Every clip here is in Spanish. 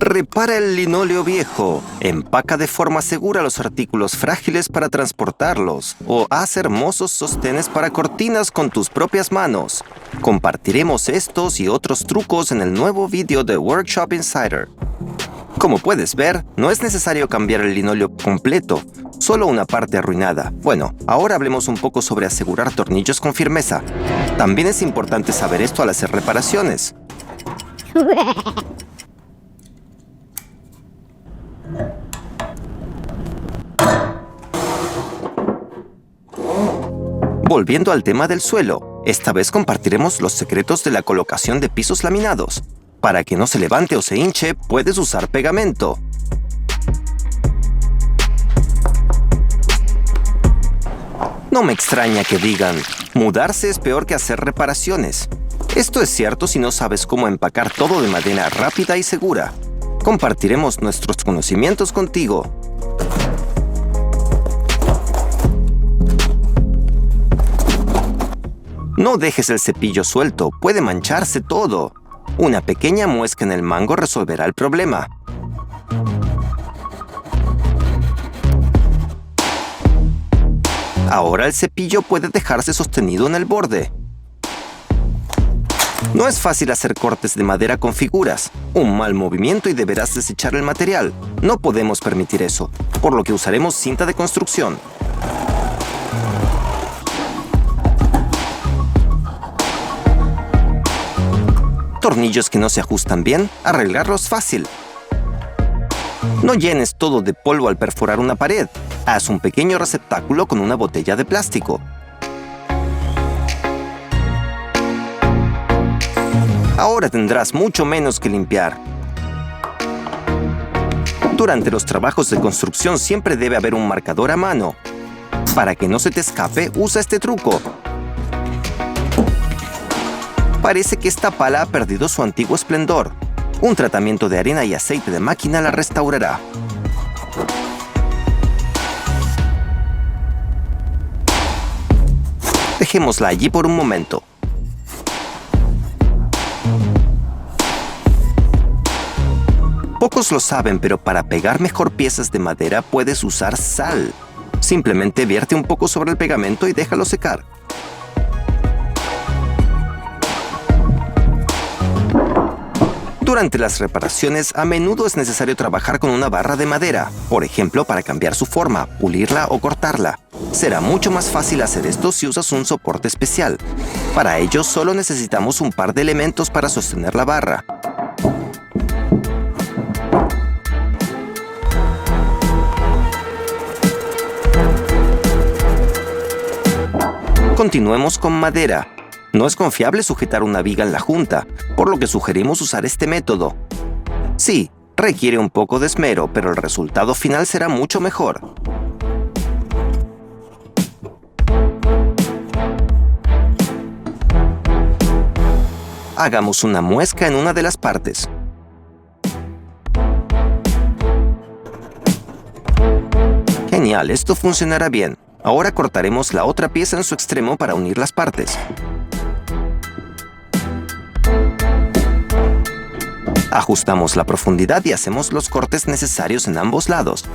Repara el linóleo viejo, empaca de forma segura los artículos frágiles para transportarlos o haz hermosos sostenes para cortinas con tus propias manos. Compartiremos estos y otros trucos en el nuevo vídeo de Workshop Insider. Como puedes ver, no es necesario cambiar el linóleo completo, solo una parte arruinada. Bueno, ahora hablemos un poco sobre asegurar tornillos con firmeza. También es importante saber esto al hacer reparaciones. Volviendo al tema del suelo, esta vez compartiremos los secretos de la colocación de pisos laminados. Para que no se levante o se hinche, puedes usar pegamento. No me extraña que digan, mudarse es peor que hacer reparaciones. Esto es cierto si no sabes cómo empacar todo de manera rápida y segura. Compartiremos nuestros conocimientos contigo. No dejes el cepillo suelto, puede mancharse todo. Una pequeña muesca en el mango resolverá el problema. Ahora el cepillo puede dejarse sostenido en el borde. No es fácil hacer cortes de madera con figuras. Un mal movimiento y deberás desechar el material. No podemos permitir eso, por lo que usaremos cinta de construcción. Tornillos que no se ajustan bien, arreglarlos fácil. No llenes todo de polvo al perforar una pared. Haz un pequeño receptáculo con una botella de plástico. Ahora tendrás mucho menos que limpiar. Durante los trabajos de construcción siempre debe haber un marcador a mano. Para que no se te escape, usa este truco. Parece que esta pala ha perdido su antiguo esplendor. Un tratamiento de arena y aceite de máquina la restaurará. Dejémosla allí por un momento. Pocos lo saben, pero para pegar mejor piezas de madera puedes usar sal. Simplemente vierte un poco sobre el pegamento y déjalo secar. Durante las reparaciones, a menudo es necesario trabajar con una barra de madera, por ejemplo, para cambiar su forma, pulirla o cortarla. Será mucho más fácil hacer esto si usas un soporte especial. Para ello, solo necesitamos un par de elementos para sostener la barra. Continuemos con madera. No es confiable sujetar una viga en la junta, por lo que sugerimos usar este método. Sí, requiere un poco de esmero, pero el resultado final será mucho mejor. Hagamos una muesca en una de las partes. Genial, esto funcionará bien. Ahora cortaremos la otra pieza en su extremo para unir las partes. Ajustamos la profundidad y hacemos los cortes necesarios en ambos lados.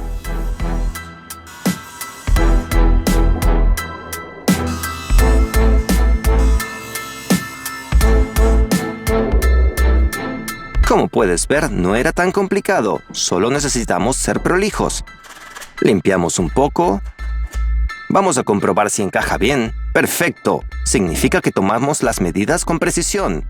Como puedes ver, no era tan complicado, solo necesitamos ser prolijos. Limpiamos un poco. Vamos a comprobar si encaja bien. ¡Perfecto! Significa que tomamos las medidas con precisión.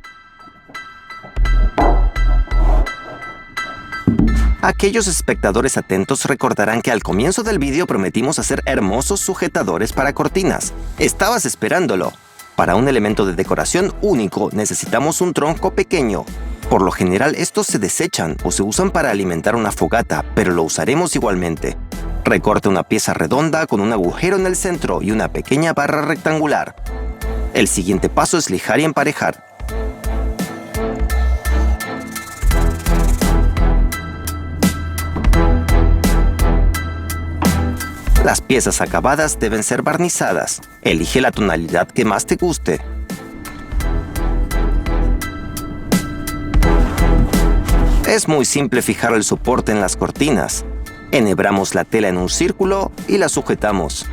Aquellos espectadores atentos recordarán que al comienzo del vídeo prometimos hacer hermosos sujetadores para cortinas. Estabas esperándolo. Para un elemento de decoración único necesitamos un tronco pequeño. Por lo general estos se desechan o se usan para alimentar una fogata, pero lo usaremos igualmente. Recorte una pieza redonda con un agujero en el centro y una pequeña barra rectangular. El siguiente paso es lijar y emparejar. Las piezas acabadas deben ser barnizadas. Elige la tonalidad que más te guste. Es muy simple fijar el soporte en las cortinas. Enhebramos la tela en un círculo y la sujetamos.